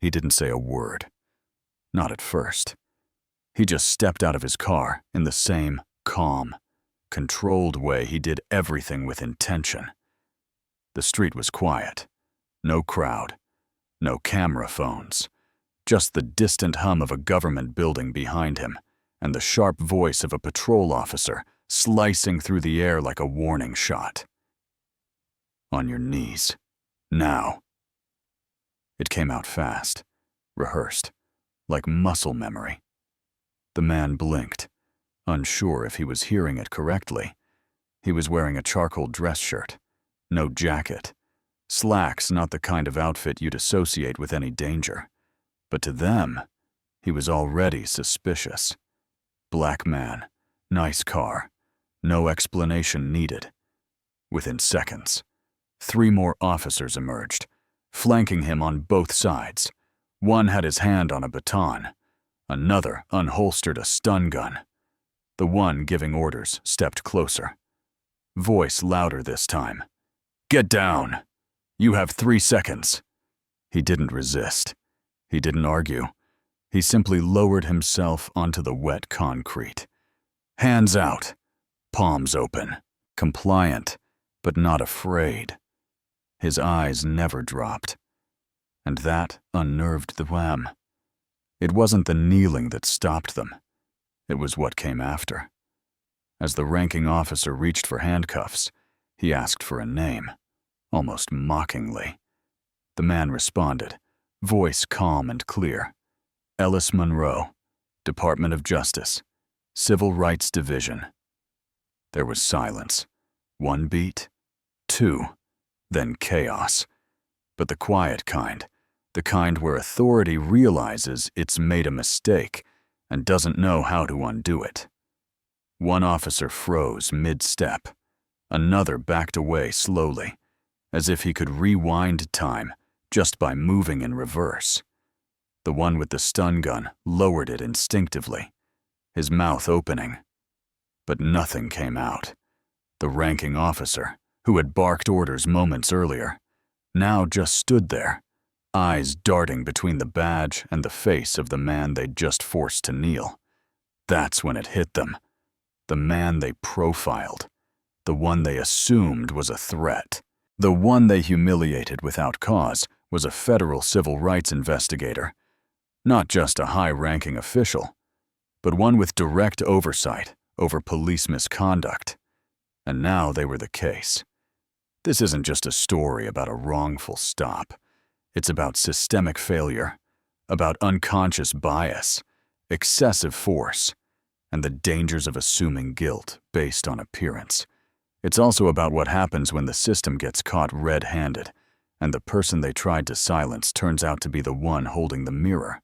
He didn't say a word. Not at first. He just stepped out of his car in the same calm, controlled way he did everything with intention. The street was quiet. No crowd. No camera phones. Just the distant hum of a government building behind him and the sharp voice of a patrol officer slicing through the air like a warning shot. On your knees. Now. It came out fast, rehearsed, like muscle memory. The man blinked, unsure if he was hearing it correctly. He was wearing a charcoal dress shirt, no jacket, slacks not the kind of outfit you'd associate with any danger. But to them, he was already suspicious. Black man, nice car, no explanation needed. Within seconds, 3 more officers emerged, flanking him on both sides. One had his hand on a baton. Another unholstered a stun gun. The one giving orders stepped closer. Voice louder this time. "Get down! You have 3 seconds." He didn't resist. He didn't argue. He simply lowered himself onto the wet concrete. Hands out, palms open, compliant, but not afraid. His eyes never dropped. And that unnerved the Wham. It wasn't the kneeling that stopped them. It was what came after. As the ranking officer reached for handcuffs, he asked for a name, almost mockingly. The man responded, voice calm and clear. Ellis Monroe, Department of Justice, Civil Rights Division. There was silence. 1 beat, 2, then chaos. But the quiet kind, the kind where authority realizes it's made a mistake and doesn't know how to undo it. One officer froze mid-step. Another backed away slowly, as if he could rewind time just by moving in reverse. The one with the stun gun lowered it instinctively, his mouth opening. But nothing came out. The ranking officer, who had barked orders moments earlier, now just stood there, eyes darting between the badge and the face of the man they'd just forced to kneel. That's when it hit them. The man they profiled. The one they assumed was a threat. The one they humiliated without cause was a federal civil rights investigator. Not just a high-ranking official, but one with direct oversight over police misconduct. And now they were the case. This isn't just a story about a wrongful stop. It's about systemic failure, about unconscious bias, excessive force, and the dangers of assuming guilt based on appearance. It's also about what happens when the system gets caught red-handed, and the person they tried to silence turns out to be the one holding the mirror.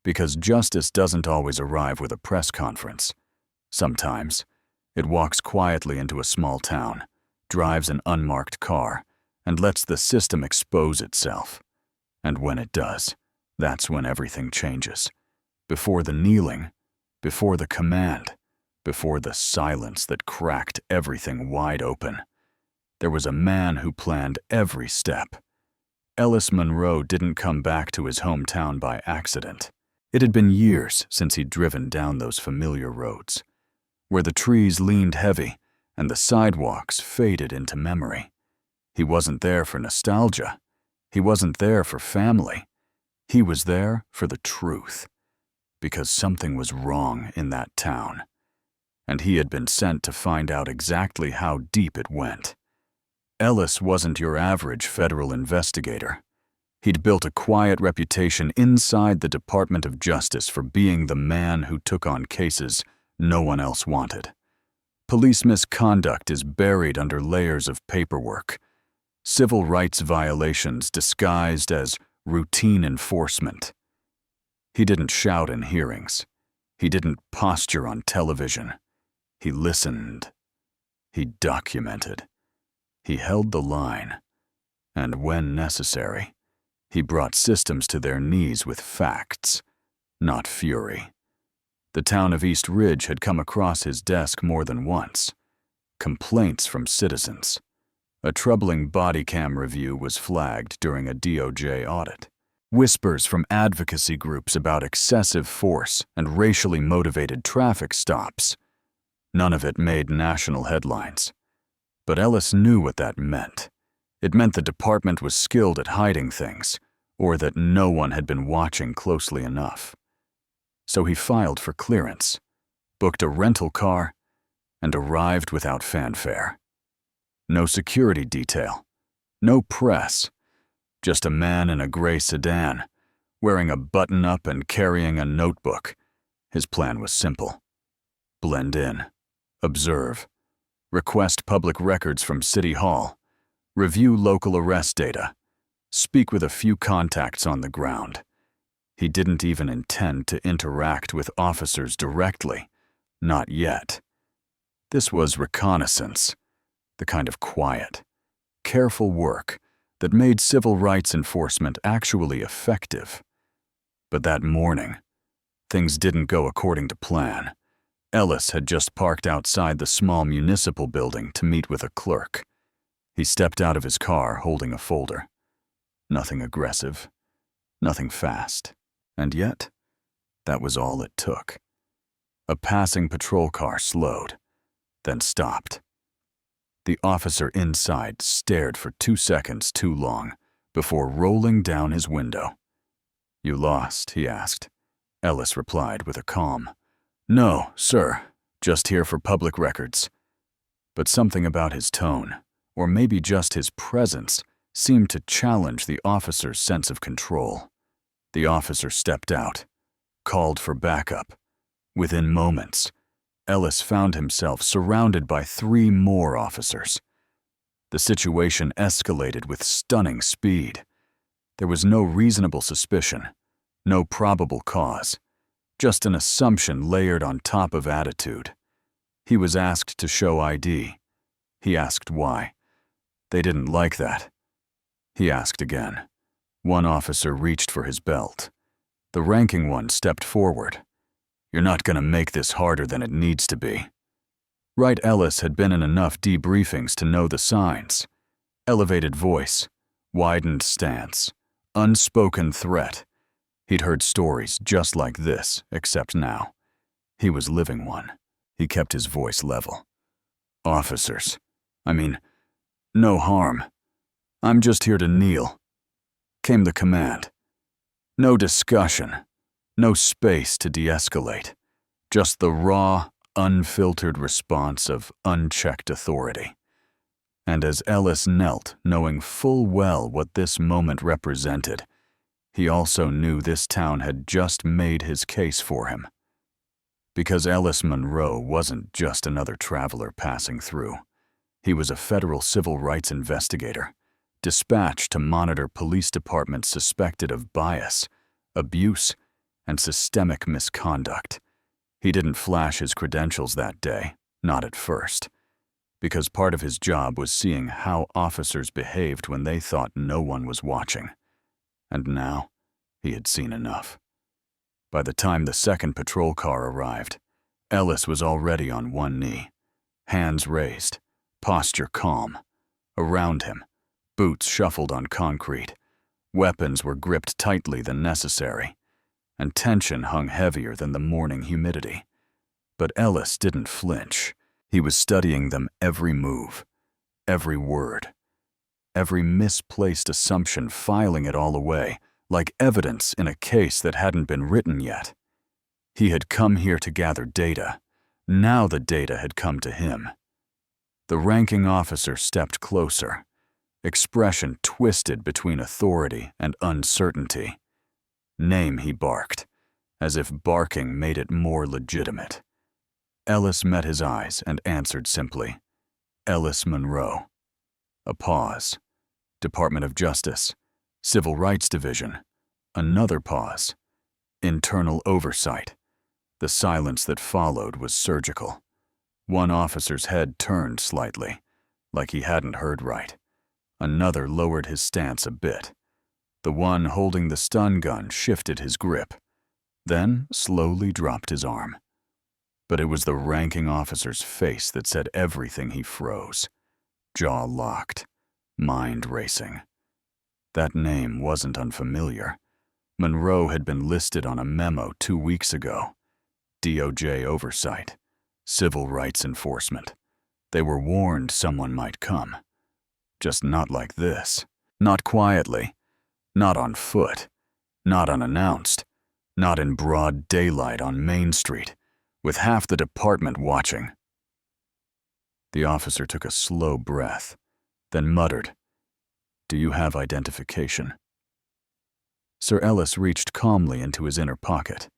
Because justice doesn't always arrive with a press conference. Sometimes, it walks quietly into a small town, drives an unmarked car, and lets the system expose itself. And when it does, that's when everything changes. Before the kneeling, before the command, before the silence that cracked everything wide open, there was a man who planned every step. Ellis Monroe didn't come back to his hometown by accident. It had been years since he'd driven down those familiar roads, where the trees leaned heavy and the sidewalks faded into memory. He wasn't there for nostalgia. He wasn't there for family. He was there for the truth, because something was wrong in that town, and he had been sent to find out exactly how deep it went. Ellis wasn't your average federal investigator. He'd built a quiet reputation inside the Department of Justice for being the man who took on cases no one else wanted. Police misconduct is buried under layers of paperwork. Civil rights violations disguised as routine enforcement. He didn't shout in hearings. He didn't posture on television. He listened. He documented. He held the line. And when necessary, he brought systems to their knees with facts, not fury. The town of East Ridge had come across his desk more than once. Complaints from citizens. A troubling body cam review was flagged during a DOJ audit. Whispers from advocacy groups about excessive force and racially motivated traffic stops. None of it made national headlines. But Ellis knew what that meant. It meant the department was skilled at hiding things, or that no one had been watching closely enough. So he filed for clearance, booked a rental car, and arrived without fanfare. No security detail, no press, just a man in a gray sedan, wearing a button-up and carrying a notebook. His plan was simple. Blend in, observe, request public records from City Hall, review local arrest data, speak with a few contacts on the ground. He didn't even intend to interact with officers directly, not yet. This was reconnaissance, the kind of quiet, careful work that made civil rights enforcement actually effective. But that morning, things didn't go according to plan. Ellis had just parked outside the small municipal building to meet with a clerk. He stepped out of his car holding a folder. Nothing aggressive, nothing fast. And yet, that was all it took. A passing patrol car slowed, then stopped. The officer inside stared for 2 seconds too long before rolling down his window. "You lost?" he asked. Ellis replied with a calm, "No, sir, just here for public records." But something about his tone, or maybe just his presence, seemed to challenge the officer's sense of control. The officer stepped out, called for backup. Within moments, Ellis found himself surrounded by 3 more officers. The situation escalated with stunning speed. There was no reasonable suspicion, no probable cause, just an assumption layered on top of attitude. He was asked to show ID. He asked why. They didn't like that. He asked again. One officer reached for his belt. The ranking one stepped forward. "You're not going to make this harder than it needs to be." Wright Ellis had been in enough debriefings to know the signs. Elevated voice, widened stance, unspoken threat. He'd heard stories just like this, except now. He was living one. He kept his voice level. "Officers, no harm. I'm just here to kneel," came the command. No discussion, no space to de-escalate, just the raw, unfiltered response of unchecked authority. And as Ellis knelt, knowing full well what this moment represented, he also knew this town had just made his case for him. Because Ellis Monroe wasn't just another traveler passing through. He was a federal civil rights investigator, dispatched to monitor police departments suspected of bias, abuse, and systemic misconduct. He didn't flash his credentials that day, not at first, because part of his job was seeing how officers behaved when they thought no one was watching. And now, he had seen enough. By the time the second patrol car arrived, Ellis was already on one knee, hands raised, posture calm. Around him, boots shuffled on concrete, weapons were gripped tightly than necessary, and tension hung heavier than the morning humidity. But Ellis didn't flinch. He was studying them every move, every word, every misplaced assumption, filing it all away, like evidence in a case that hadn't been written yet. He had come here to gather data. Now the data had come to him. The ranking officer stepped closer, expression twisted between authority and uncertainty. "Name," he barked, as if barking made it more legitimate. Ellis met his eyes and answered simply, "Ellis Monroe." A pause. Department of Justice, Civil Rights Division. Another pause. Internal oversight. The silence that followed was surgical. One officer's head turned slightly, like he hadn't heard right. Another lowered his stance a bit. The one holding the stun gun shifted his grip, then slowly dropped his arm. But it was the ranking officer's face that said everything. He froze, jaw locked, mind racing. That name wasn't unfamiliar. Monroe had been listed on a memo 2 weeks ago. DOJ oversight, civil rights enforcement. They were warned someone might come. Just not like this. Not quietly. Not on foot. Not unannounced. Not in broad daylight on Main Street, with half the department watching. The officer took a slow breath, then muttered, "Do you have identification?" Sir Ellis reached calmly into his inner pocket,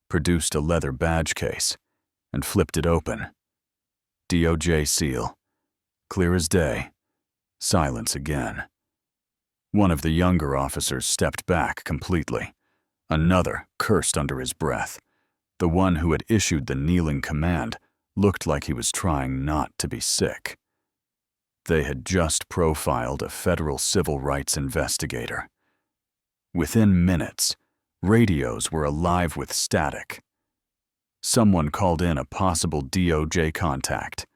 produced a leather badge case, and flipped it open. DOJ seal. Clear as day. Silence again. One of the younger officers stepped back completely. Another cursed under his breath. The one who had issued the kneeling command looked like he was trying not to be sick. They had just profiled a federal civil rights investigator. Within minutes, radios were alive with static. Someone called in a possible DOJ contact,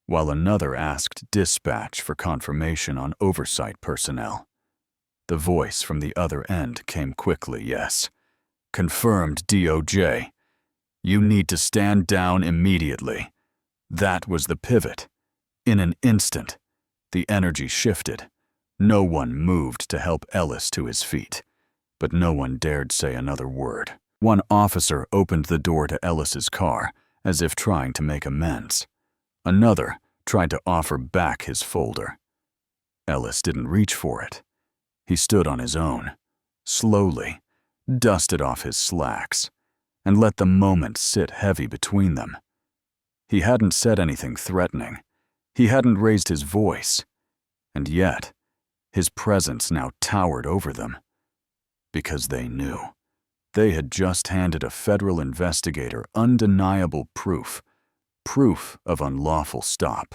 while another asked dispatch for confirmation on oversight personnel. The voice from the other end came quickly, yes. Confirmed DOJ. You need to stand down immediately. That was the pivot. In an instant, the energy shifted. No one moved to help Ellis to his feet, but no one dared say another word. One officer opened the door to Ellis's car, as if trying to make amends. Another tried to offer back his folder. Ellis didn't reach for it. He stood on his own, slowly, dusted off his slacks, and let the moment sit heavy between them. He hadn't said anything threatening. He hadn't raised his voice. And yet, his presence now towered over them. Because they knew. They had just handed a federal investigator undeniable proof. Proof of unlawful stop,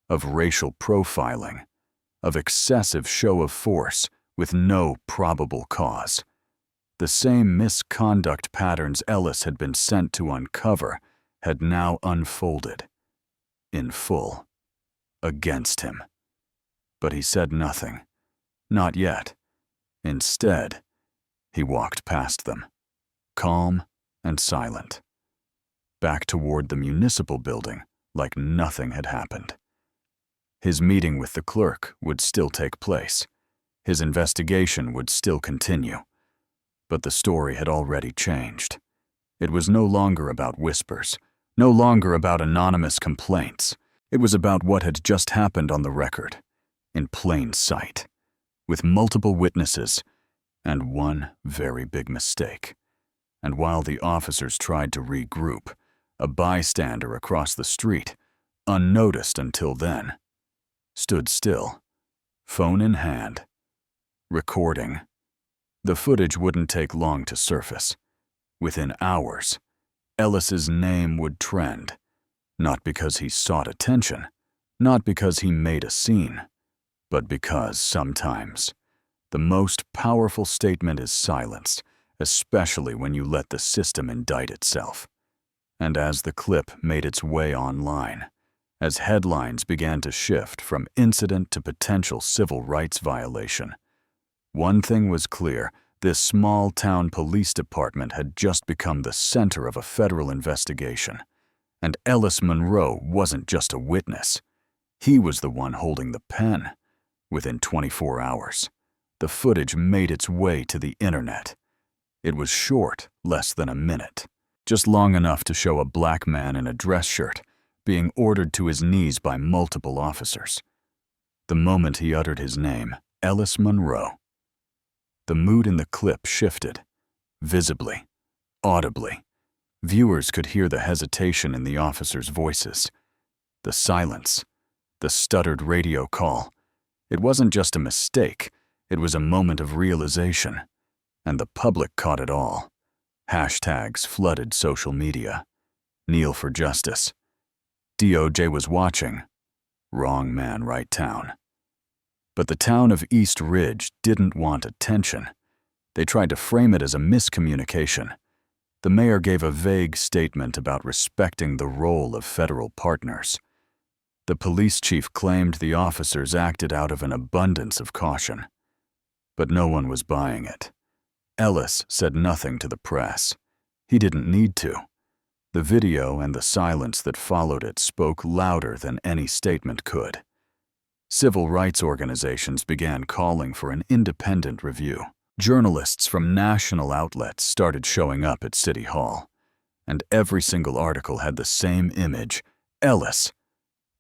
of racial profiling, of excessive show of force with no probable cause. The same misconduct patterns Ellis had been sent to uncover had now unfolded, in full, against him. But he said nothing. Not yet. Instead, he walked past them, calm and silent, back toward the municipal building like nothing had happened. His meeting with the clerk would still take place. His investigation would still continue. But the story had already changed. It was no longer about whispers, no longer about anonymous complaints. It was about what had just happened on the record, in plain sight, with multiple witnesses and one very big mistake. And while the officers tried to regroup, a bystander across the street, unnoticed until then, stood still, phone in hand, recording. The footage wouldn't take long to surface. Within hours, Ellis's name would trend, not because he sought attention, not because he made a scene, but because sometimes the most powerful statement is silence, especially when you let the system indict itself. And as the clip made its way online, as headlines began to shift from incident to potential civil rights violation, one thing was clear: this small-town police department had just become the center of a federal investigation. And Ellis Monroe wasn't just a witness. He was the one holding the pen. Within 24 hours, the footage made its way to the internet. It was short, less than a minute, just long enough to show a black man in a dress shirt being ordered to his knees by multiple officers. The moment he uttered his name, Ellis Monroe, the mood in the clip shifted, visibly, audibly. Viewers could hear the hesitation in the officers' voices, the silence, the stuttered radio call. It wasn't just a mistake, it was a moment of realization. And the public caught it all. Hashtags flooded social media. Kneel for justice. DOJ was watching. Wrong man, right town. But the town of East Ridge didn't want attention. They tried to frame it as a miscommunication. The mayor gave a vague statement about respecting the role of federal partners. The police chief claimed the officers acted out of an abundance of caution. But no one was buying it. Ellis said nothing to the press. He didn't need to. The video and the silence that followed it spoke louder than any statement could. Civil rights organizations began calling for an independent review. Journalists from national outlets started showing up at City Hall, and every single article had the same image: Ellis,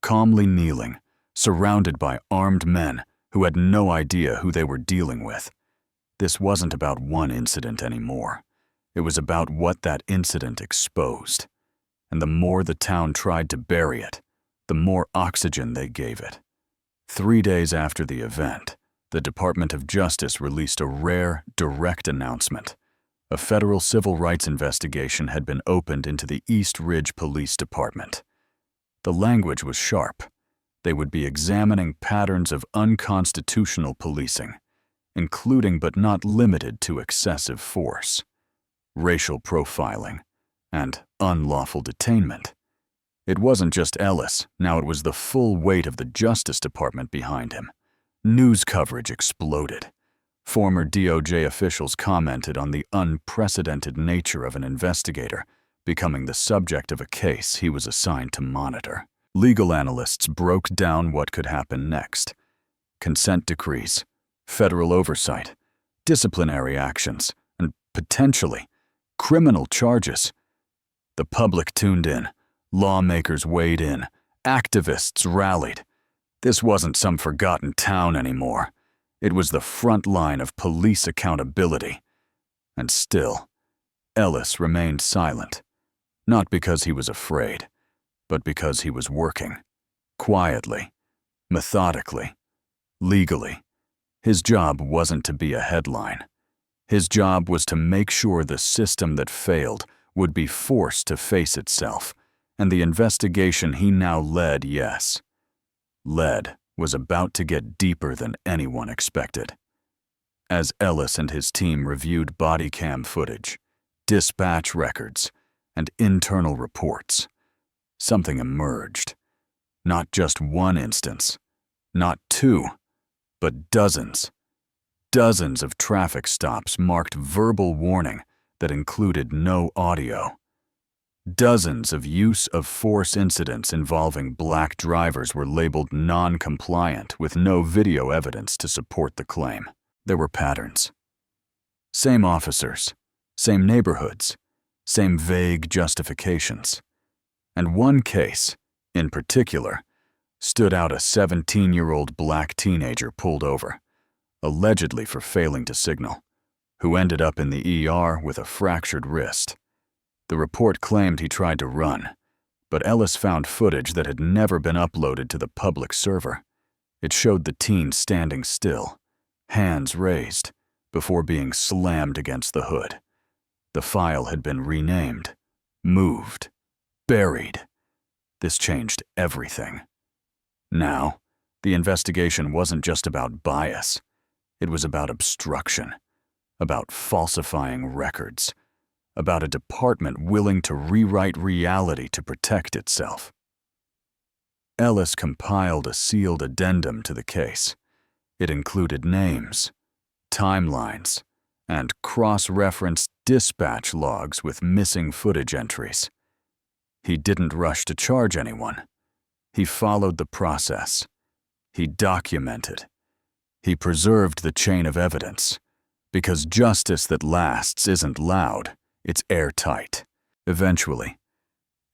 calmly kneeling, surrounded by armed men who had no idea who they were dealing with. This wasn't about one incident anymore. It was about what that incident exposed. And the more the town tried to bury it, the more oxygen they gave it. 3 days after the event, the Department of Justice released a rare, direct announcement. A federal civil rights investigation had been opened into the East Ridge Police Department. The language was sharp. They would be examining patterns of unconstitutional policing, including but not limited to excessive force, racial profiling, and unlawful detainment. It wasn't just Ellis, now it was the full weight of the Justice Department behind him. News coverage exploded. Former DOJ officials commented on the unprecedented nature of an investigator becoming the subject of a case he was assigned to monitor. Legal analysts broke down what could happen next: consent decrees, federal oversight, disciplinary actions, and potentially criminal charges. The public tuned in, lawmakers weighed in, activists rallied. This wasn't some forgotten town anymore. It was the front line of police accountability. And still, Ellis remained silent, not because he was afraid, but because he was working, quietly, methodically, legally. His job wasn't to be a headline. His job was to make sure the system that failed would be forced to face itself, and the investigation he now led, was about to get deeper than anyone expected. As Ellis and his team reviewed body cam footage, dispatch records, and internal reports, something emerged. Not just one instance, not two, but dozens. Dozens of traffic stops marked verbal warning that included no audio. Dozens of use of force incidents involving black drivers were labeled non-compliant with no video evidence to support the claim. There were patterns. Same officers, same neighborhoods, same vague justifications. And one case, in particular, stood out: a 17-year-old black teenager pulled over, allegedly for failing to signal, who ended up in the ER with a fractured wrist. The report claimed he tried to run, but Ellis found footage that had never been uploaded to the public server. It showed the teen standing still, hands raised, before being slammed against the hood. The file had been renamed, moved, buried. This changed everything. Now, the investigation wasn't just about bias. It was about obstruction, about falsifying records, about a department willing to rewrite reality to protect itself. Ellis compiled a sealed addendum to the case. It included names, timelines, and cross-referenced dispatch logs with missing footage entries. He didn't rush to charge anyone. He followed the process. He documented. He preserved the chain of evidence, because justice that lasts isn't loud, it's airtight. Eventually,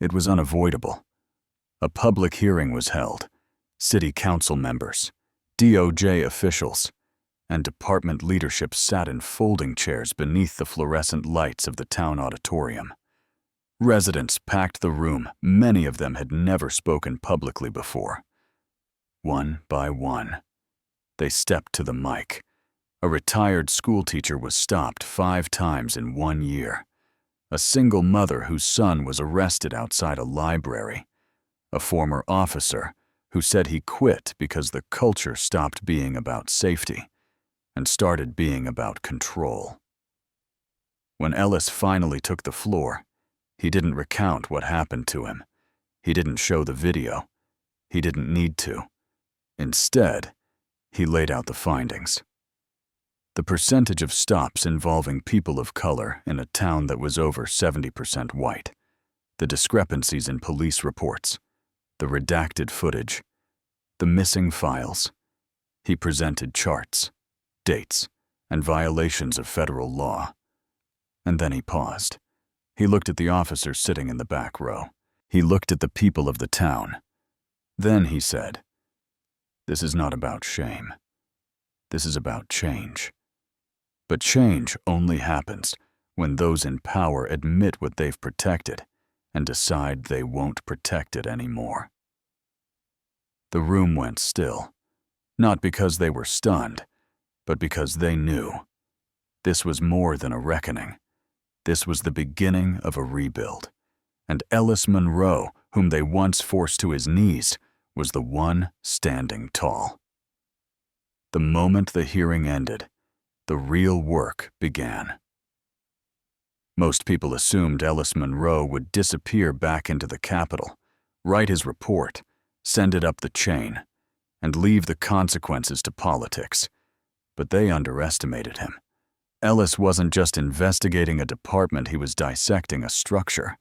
it was unavoidable. A public hearing was held. City council members, DOJ officials, and department leadership sat in folding chairs beneath the fluorescent lights of the town auditorium. Residents packed the room. Many of them had never spoken publicly before. One by one, they stepped to the mic. A retired schoolteacher was stopped 5 times in 1 year. A single mother whose son was arrested outside a library. A former officer who said he quit because the culture stopped being about safety and started being about control. When Ellis finally took the floor, he didn't recount what happened to him. He didn't show the video. He didn't need to. Instead, he laid out the findings. The percentage of stops involving people of color in a town that was over 70% white, the discrepancies in police reports, the redacted footage, the missing files. He presented charts, dates, and violations of federal law. And then he paused. He looked at the officers sitting in the back row. He looked at the people of the town. Then he said, "This is not about shame. This is about change." But change only happens when those in power admit what they've protected and decide they won't protect it anymore. The room went still, not because they were stunned, but because they knew. This was more than a reckoning. This was the beginning of a rebuild. And Ellis Monroe, whom they once forced to his knees, was the one standing tall. The moment the hearing ended, the real work began. Most people assumed Ellis Monroe would disappear back into the Capitol, write his report, send it up the chain, and leave the consequences to politics. But they underestimated him. Ellis wasn't just investigating a department, he was dissecting a structure.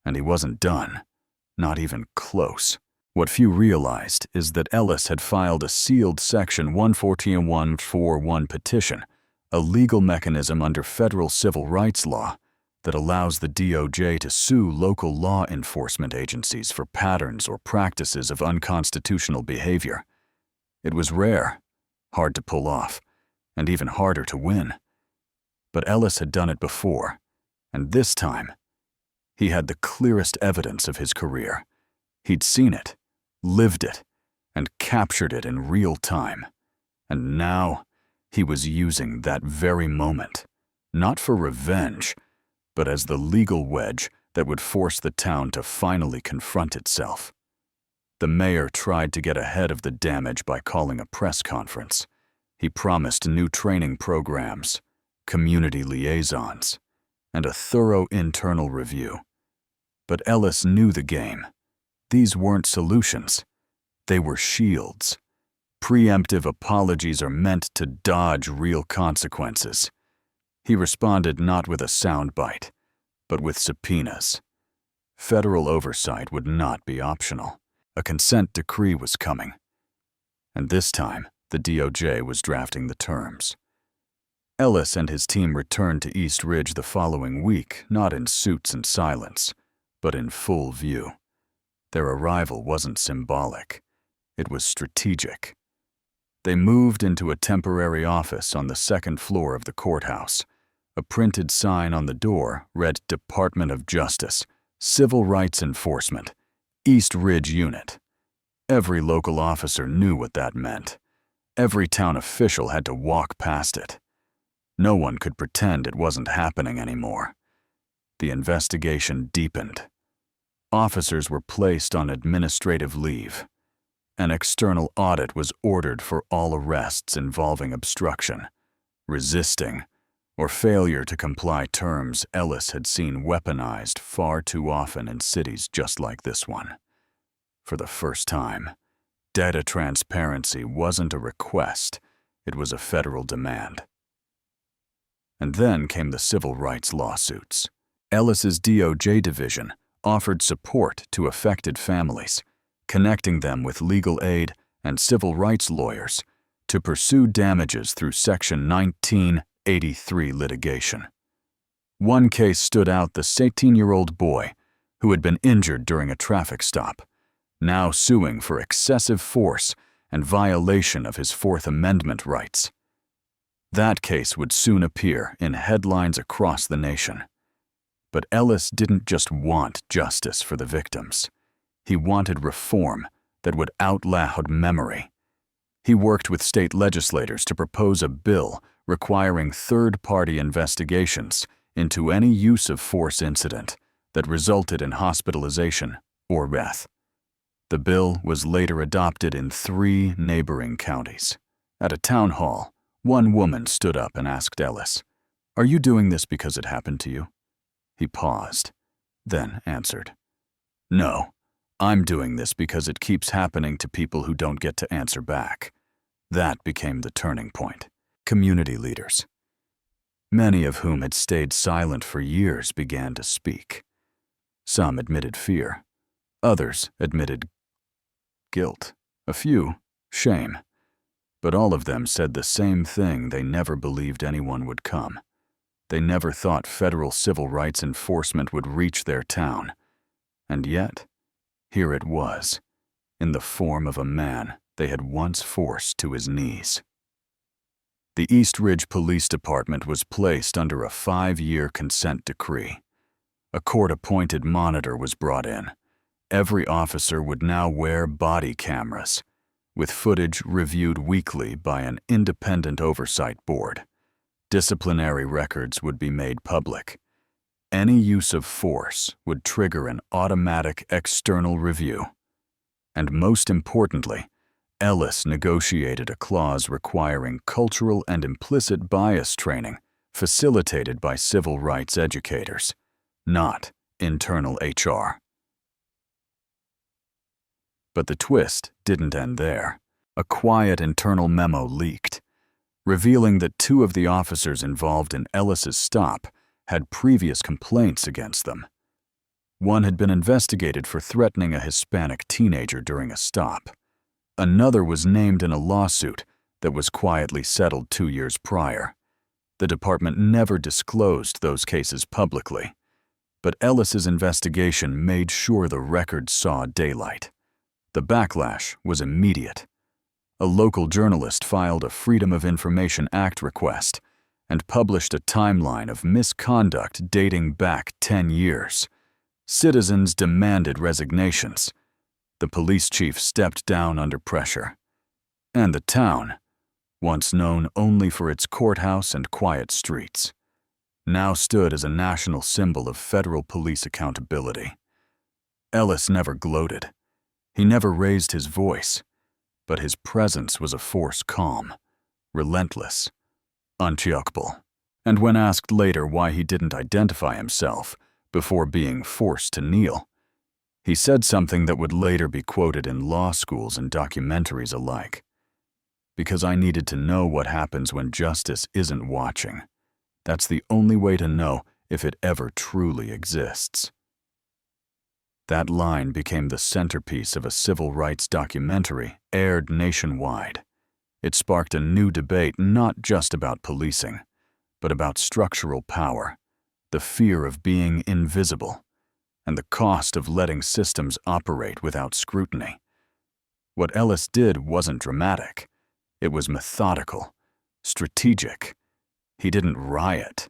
And he wasn't done, not even close. What few realized is that Ellis had filed a sealed Section 14141 petition, a legal mechanism under federal civil rights law that allows the DOJ to sue local law enforcement agencies for patterns or practices of unconstitutional behavior. It was rare, hard to pull off, and even harder to win. But Ellis had done it before, and this time, he had the clearest evidence of his career. He'd seen it, lived it, and captured it in real time. And now, he was using that very moment, not for revenge, but as the legal wedge that would force the town to finally confront itself. The mayor tried to get ahead of the damage by calling a press conference. He promised new training programs, community liaisons, and a thorough internal review. But Ellis knew the game. These weren't solutions. They were shields. Preemptive apologies are meant to dodge real consequences. He responded not with a soundbite, but with subpoenas. Federal oversight would not be optional. A consent decree was coming. And this time, the DOJ was drafting the terms. Ellis and his team returned to East Ridge the following week, not in suits and silence, but in full view. Their arrival wasn't symbolic. It was strategic. They moved into a temporary office on the second floor of the courthouse. A printed sign on the door read Department of Justice, Civil Rights Enforcement, East Ridge Unit. Every local officer knew what that meant. Every town official had to walk past it. No one could pretend it wasn't happening anymore. The investigation deepened. Officers were placed on administrative leave. An external audit was ordered for all arrests involving obstruction, resisting, or failure to comply terms Ellis had seen weaponized far too often in cities just like this one. For the first time, data transparency wasn't a request, it was a federal demand. And then came the civil rights lawsuits. Ellis's DOJ division offered support to affected families, connecting them with legal aid and civil rights lawyers to pursue damages through Section 1983 litigation. One case stood out: the 18-year-old boy who had been injured during a traffic stop, now suing for excessive force and violation of his Fourth Amendment rights. That case would soon appear in headlines across the nation. But Ellis didn't just want justice for the victims. He wanted reform that would outlast memory. He worked with state legislators to propose a bill requiring third-party investigations into any use of force incident that resulted in hospitalization or death. The bill was later adopted in 3 neighboring counties. At a town hall, one woman stood up and asked Ellis, "Are you doing this because it happened to you?" He paused, then answered, "No, I'm doing this because it keeps happening to people who don't get to answer back." That became the turning point. Community leaders, many of whom had stayed silent for years, began to speak. Some admitted fear, others admitted guilt, a few shame, but all of them said the same thing: they never believed anyone would come. They never thought federal civil rights enforcement would reach their town. And yet, here it was, in the form of a man they had once forced to his knees. The East Ridge Police Department was placed under a 5-year consent decree. A court-appointed monitor was brought in. Every officer would now wear body cameras, with footage reviewed weekly by an independent oversight board. Disciplinary records would be made public. Any use of force would trigger an automatic external review. And most importantly, Ellis negotiated a clause requiring cultural and implicit bias training facilitated by civil rights educators, not internal HR. But the twist didn't end there. A quiet internal memo leaked, revealing that 2 of the officers involved in Ellis's stop had previous complaints against them. One had been investigated for threatening a Hispanic teenager during a stop. Another was named in a lawsuit that was quietly settled 2 years prior. The department never disclosed those cases publicly, but Ellis's investigation made sure the record saw daylight. The backlash was immediate. A local journalist filed a Freedom of Information Act request and published a timeline of misconduct dating back 10 years. Citizens demanded resignations. The police chief stepped down under pressure. And the town, once known only for its courthouse and quiet streets, now stood as a national symbol of federal police accountability. Ellis never gloated. He never raised his voice, but his presence was a force calm, relentless, unshakable. And when asked later why he didn't identify himself before being forced to kneel, he said something that would later be quoted in law schools and documentaries alike. Because I needed to know what happens when justice isn't watching. That's the only way to know if it ever truly exists. That line became the centerpiece of a civil rights documentary aired nationwide. It sparked a new debate not just about policing, but about structural power, the fear of being invisible, and the cost of letting systems operate without scrutiny. What Ellis did wasn't dramatic. It was methodical, strategic. He didn't riot.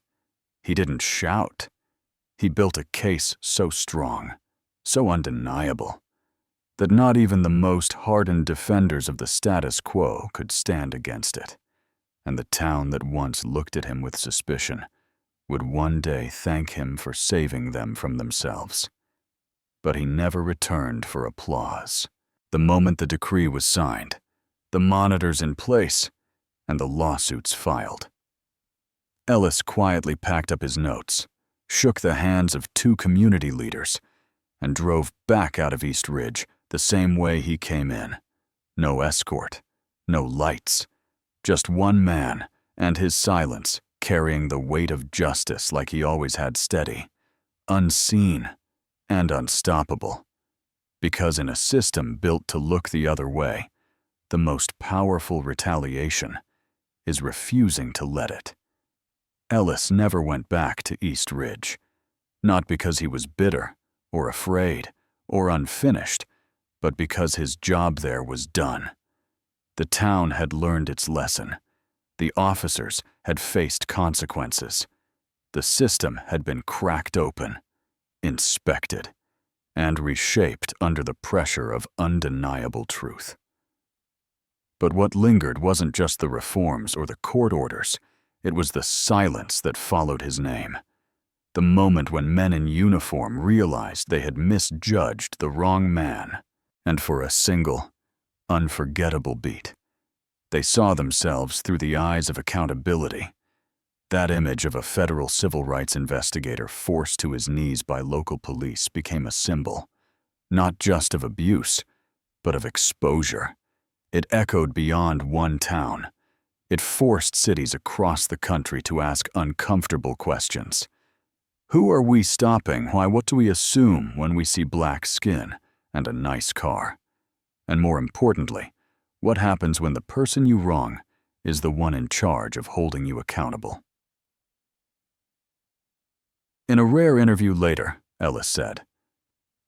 He didn't shout. He built a case so strong, so undeniable, that not even the most hardened defenders of the status quo could stand against it. And the town that once looked at him with suspicion would one day thank him for saving them from themselves. But he never returned for applause. The moment the decree was signed, the monitors in place, and the lawsuits filed, Ellis quietly packed up his notes, shook the hands of 2 community leaders, and drove back out of East Ridge the same way he came in. No escort, no lights, just one man and his silence carrying the weight of justice like he always had steady, unseen, and unstoppable. Because in a system built to look the other way, the most powerful retaliation is refusing to let it. Ellis never went back to East Ridge, not because he was bitter or afraid or unfinished, but because his job there was done. The town had learned its lesson. The officers had faced consequences. The system had been cracked open, inspected, and reshaped under the pressure of undeniable truth. But what lingered wasn't just the reforms or the court orders. It was the silence that followed his name. The moment when men in uniform realized they had misjudged the wrong man, and for a single, unforgettable beat, they saw themselves through the eyes of accountability. That image of a federal civil rights investigator forced to his knees by local police became a symbol, not just of abuse, but of exposure. It echoed beyond one town, It forced cities across the country to ask uncomfortable questions. Who are we stopping? Why, what do we assume when we see black skin and a nice car? And more importantly, what happens when the person you wrong is the one in charge of holding you accountable? In a rare interview later, Ellis said,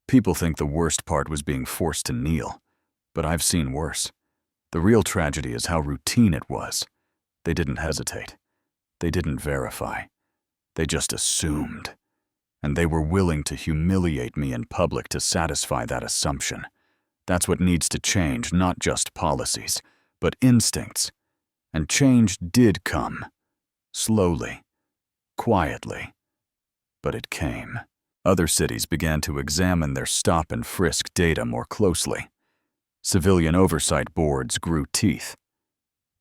"People think the worst part was being forced to kneel, but I've seen worse. The real tragedy is how routine it was. They didn't hesitate. They didn't verify. They just assumed. And they were willing to humiliate me in public to satisfy that assumption. That's what needs to change, not just policies, but instincts. And change did come. Slowly. Quietly. But it came." Other cities began to examine their stop and frisk data more closely. Civilian oversight boards grew teeth.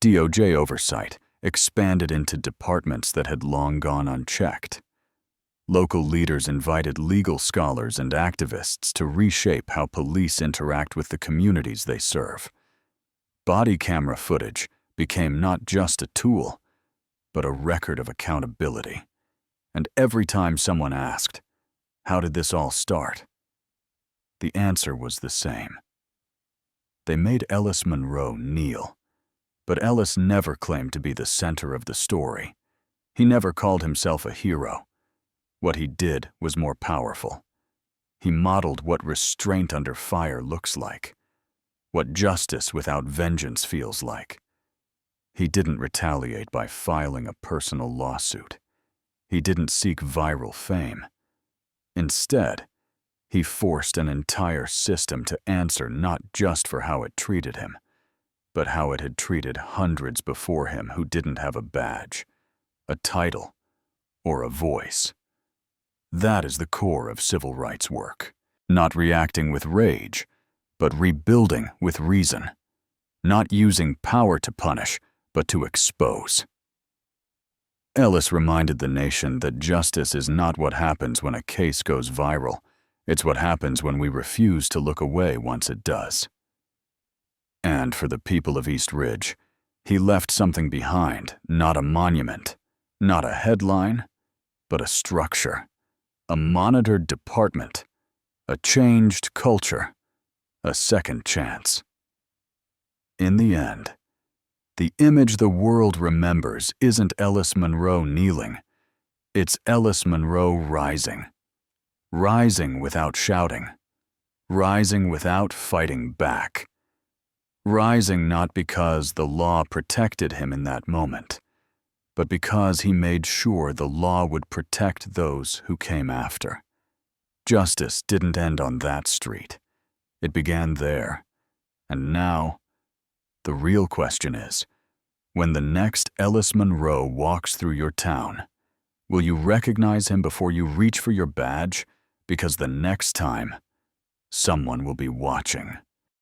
DOJ oversight expanded into departments that had long gone unchecked. Local leaders invited legal scholars and activists to reshape how police interact with the communities they serve. Body camera footage became not just a tool, but a record of accountability. And every time someone asked, "How did this all start?" the answer was the same. They made Ellis Monroe kneel. But Ellis never claimed to be the center of the story. He never called himself a hero. What he did was more powerful. He modeled what restraint under fire looks like, what justice without vengeance feels like. He didn't retaliate by filing a personal lawsuit. He didn't seek viral fame. Instead, he forced an entire system to answer not just for how it treated him, but how it had treated hundreds before him who didn't have a badge, a title, or a voice. That is the core of civil rights work. Not reacting with rage, but rebuilding with reason. Not using power to punish, but to expose. Ellis reminded the nation that justice is not what happens when a case goes viral. It's what happens when we refuse to look away once it does. And for the people of East Ridge, he left something behind, not a monument, not a headline, but a structure, a monitored department, a changed culture, a second chance. In the end, the image the world remembers isn't Ellis Monroe kneeling, it's Ellis Monroe rising. Rising without shouting. Rising without fighting back. Rising not because the law protected him in that moment, but because he made sure the law would protect those who came after. Justice didn't end on that street. It began there. And now, the real question is, when the next Ellis Monroe walks through your town, will you recognize him before you reach for your badge? Because the next time, someone will be watching.